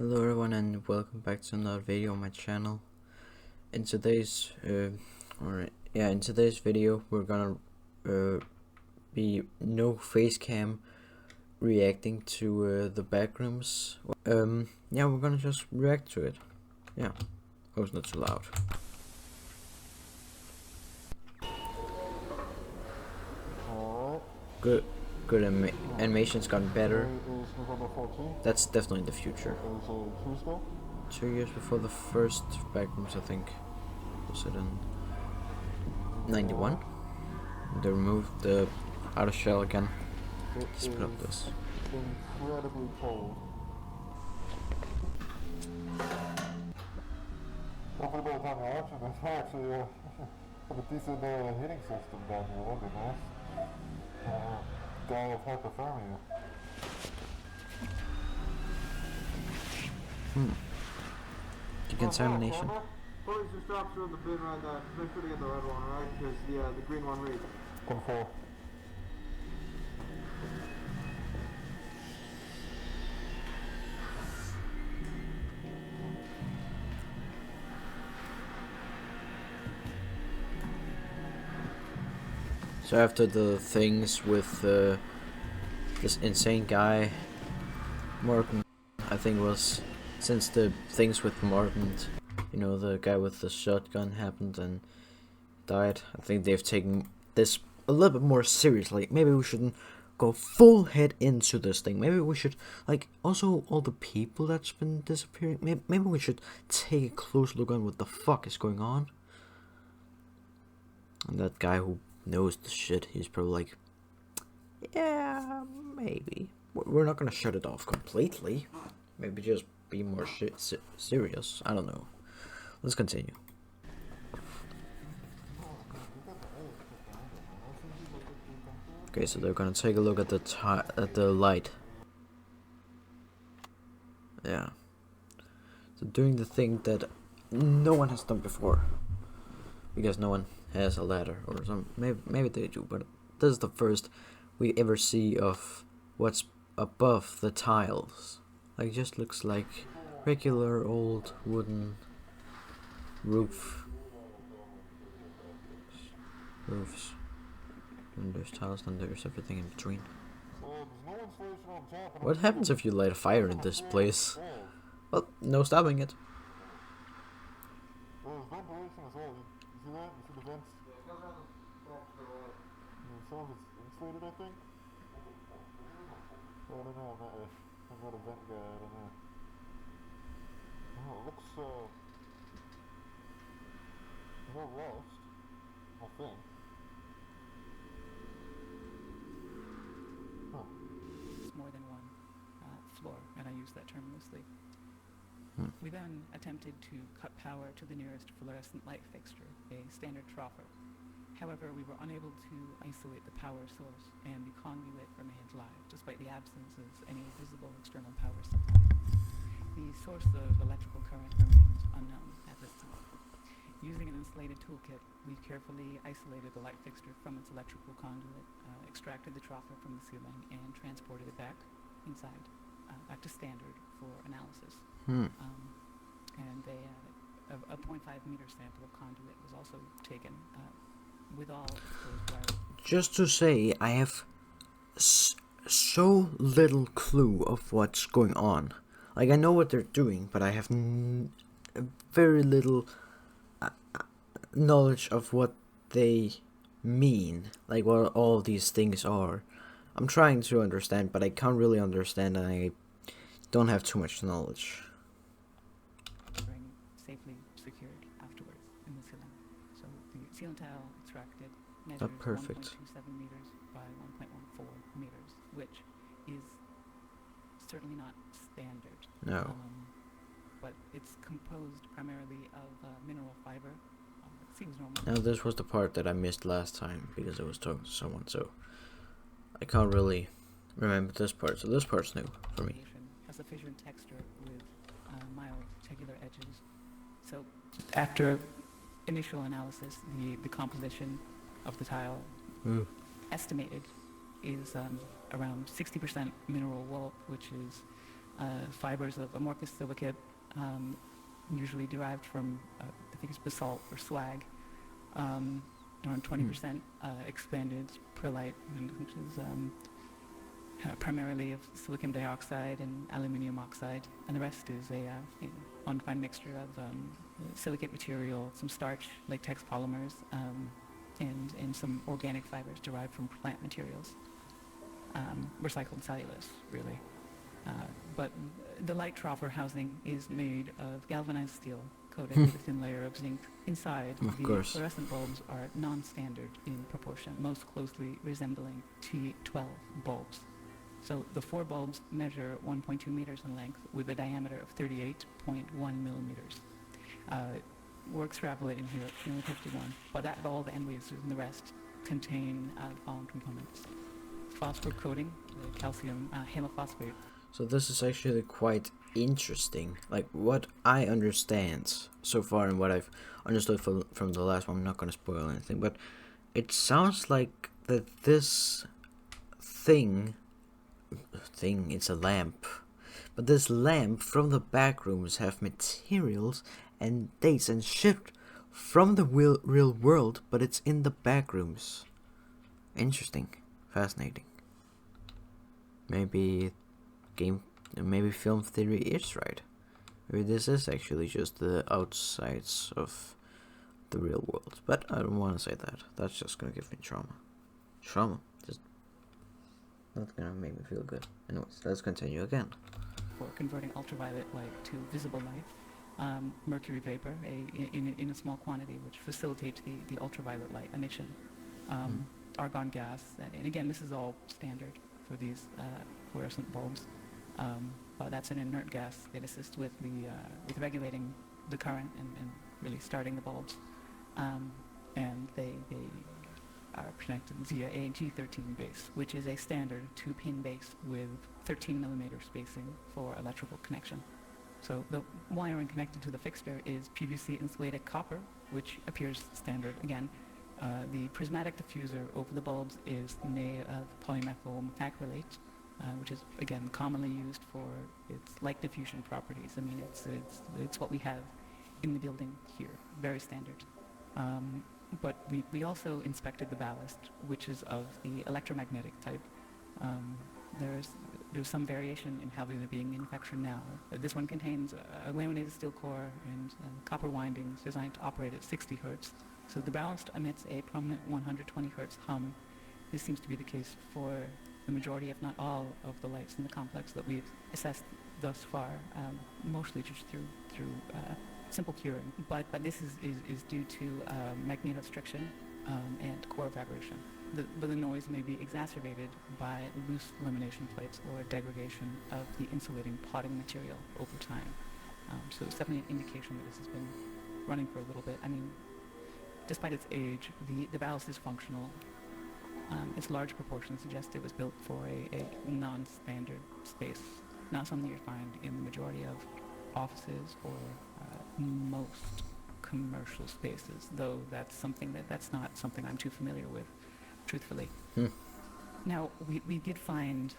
Hello everyone and welcome back to another video on my channel. In today's video we're gonna be no face cam reacting to the Backrooms. We're gonna just react to it. Yeah, hope it's not too loud. Good animation's gotten better. That's definitely the future. 2 years before the first Backrooms, I think. Was it in 91? They removed the outer shell again. Let's put up this. Incredibly cold. Hopefully by the time you're watching this, I actually have a decent heating system down here. That'd be nice. Die of hypothermia. Decontamination. Police just dropped through in the bin right there. Make sure to get the red one, alright? Because the green one reads. 10-4. So after the things with this insane guy, Morgan, I think was, since the things with Morgan, you know, the guy with the shotgun happened and died, I think they've taken this a little bit more seriously. Maybe we shouldn't go full head into this thing. Maybe we should, like, also all the people that's been disappearing, maybe we should take a close look on what the fuck is going on. And that guy who knows the shit, he's probably like, yeah, maybe. We're not gonna shut it off completely. Maybe just be more serious. I don't know. Let's continue. Okay, so they're gonna take a look at the light. Yeah. So doing the thing that no one has done before, because no one has a ladder or some. Maybe they do, but this is the first we ever see of what's above the tiles. Like, it just looks like regular old wooden roofs. And there's tiles and there's everything in between. What happens if you light a fire in this place? Well, no stopping it. There's ventilation as well. You see that? You see the vents? Some of it's insulated, I think. I don't know. I'm not a vent guy. I don't know. Oh, it looks not lost, I think. Huh. It's more than one floor, and I use that term loosely. We then attempted to cut power to the nearest fluorescent light fixture, a standard troffer. However, we were unable to isolate the power source, and the conduit remained live, despite the absence of any visible external power supply. The source of electrical current remains unknown at this time. Using an insulated toolkit, we carefully isolated the light fixture from its electrical conduit, extracted the troffer from the ceiling, and transported it back inside, back to standard for analysis. And a 0.5 meter sample of conduit was also taken with all exposed wires. Just to say, I have so little clue of what's going on. Like, I know what they're doing, but I have very little knowledge of what they mean. Like, what all these things are. I'm trying to understand, but I can't really understand, and I don't have too much knowledge. Safely secured afterwards in the ceiling. So the ceiling tile extracted measures 1.27 meters by 1.14 meters, which is certainly not standard. No. But it's composed primarily of mineral fiber. It seems normal. Now this was the part that I missed last time because I was talking to someone, so I can't really remember this part. So this part's new for me. A sufficient texture with mild tegular edges. So after initial analysis, the composition of the tile estimated is around 60% mineral wool, which is fibers of amorphous silicate, usually derived from, I think it's basalt or slag, around 20% expanded perlite, which is primarily of silicon dioxide and aluminium oxide, and the rest is a undefined mixture of silicate material, some starch, latex polymers, and some organic fibers derived from plant materials, recycled cellulose, really. But the light troffer housing is made of galvanized steel coated with a thin layer of zinc. Inside, the fluorescent bulbs are non-standard in proportion, most closely resembling T12 bulbs. So the 4 bulbs measure 1.2 meters in length with a diameter of 38.1 millimeters. We're extrapolating here at 51, but that bulb and lasers and the rest contain the following components: phosphor coating, calcium halophosphate. So this is actually quite interesting. Like, what I understand so far and what I've understood from the last one, I'm not going to spoil anything, but it sounds like that this thing, it's a lamp, but this lamp from the Backrooms have materials and dates and shipped from the real world, but it's in the Backrooms. Interesting. Fascinating. Maybe film theory is right. Maybe this is actually just the outsides of the real world. But I don't want to say that. That's just gonna give me trauma. Just not gonna make me feel good. Anyways, let's continue again. For converting ultraviolet light to visible light, mercury vapor in a small quantity, which facilitates the ultraviolet light emission. Argon gas, and again, this is all standard for these fluorescent bulbs. But that's an inert gas that assists with regulating the current and really starting the bulbs. And they are connected via a G13 base, which is a standard 2-pin base with 13 millimeter spacing for electrical connection. So the wiring connected to the fixture is PVC insulated copper, which appears standard again. The prismatic diffuser over the bulbs is made of polymethyl methacrylate, which is again commonly used for its light diffusion properties. I mean, it's what we have in the building here, very standard. But we also inspected the ballast, which is of the electromagnetic type. There's some variation in how they're being manufactured now. This one contains a laminated steel core and copper windings designed to operate at 60 hertz. So the ballast emits a prominent 120 hertz hum. This seems to be the case for the majority, if not all, of the lights in the complex that we've assessed thus far, mostly just through simple curing. But this is due to magnetostriction and core vibration. But the noise may be exacerbated by loose lamination plates or degradation of the insulating potting material over time. So it's definitely an indication that this has been running for a little bit. I mean, despite its age, the ballast is functional. Its large proportions suggest it was built for a non-standard space, not something you find in the majority of offices or most commercial spaces, though that's not something I'm too familiar with, truthfully. Now, we did find,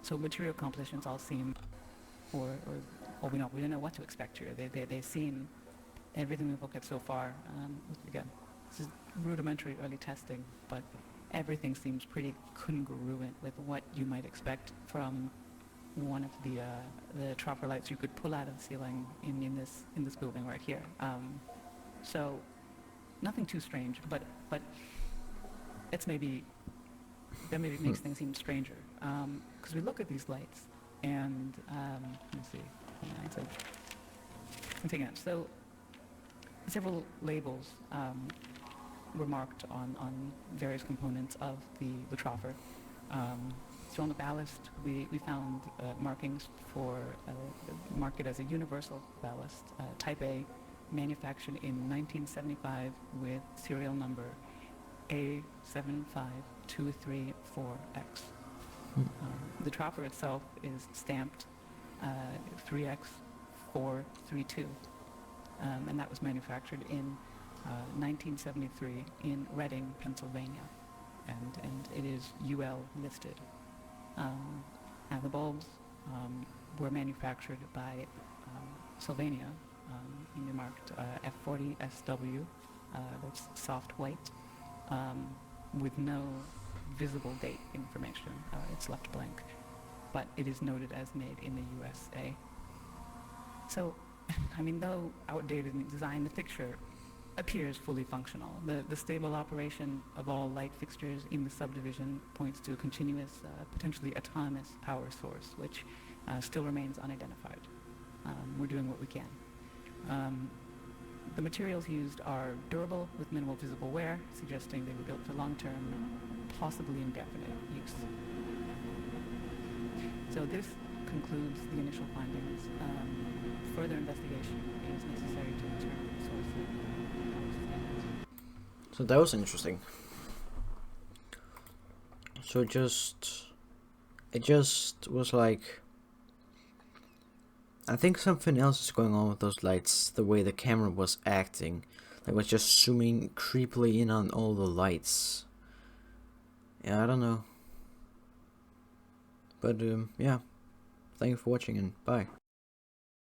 so material compositions all seem, or we don't know what to expect here. They seem, everything we've looked at so far, again, this is rudimentary early testing, but everything seems pretty congruent with what you might expect from one of the troffer lights you could pull out of the ceiling in this building right here. So nothing too strange, but that maybe makes things seem stranger. Because we look at these lights and let me see. Something else. So several labels were marked on various components of the troffer. So on the ballast, we found markings for mark it as a universal ballast, Type A, manufactured in 1975 with serial number A75234X. The troffer itself is stamped 3X432, and that was manufactured in 1973 in Reading, Pennsylvania, and it is UL listed. And the bulbs were manufactured by Sylvania, marked F40 SW, that's soft white, with no visible date information. It's left blank, but it is noted as made in the USA. So, I mean, though outdated in design, the fixture appears fully functional. The stable operation of all light fixtures in the subdivision points to a continuous, potentially autonomous power source, which still remains unidentified. We're doing what we can. The materials used are durable with minimal visible wear, suggesting they were built for long-term, possibly indefinite use. So this concludes the initial findings. Further investigation is necessary to determine the source of the power. So that was interesting. So it just was like, I think something else is going on with those lights, the way the camera was acting. Like, was just zooming creepily in on all the lights. Yeah, I don't know. But, yeah. Thank you for watching and bye.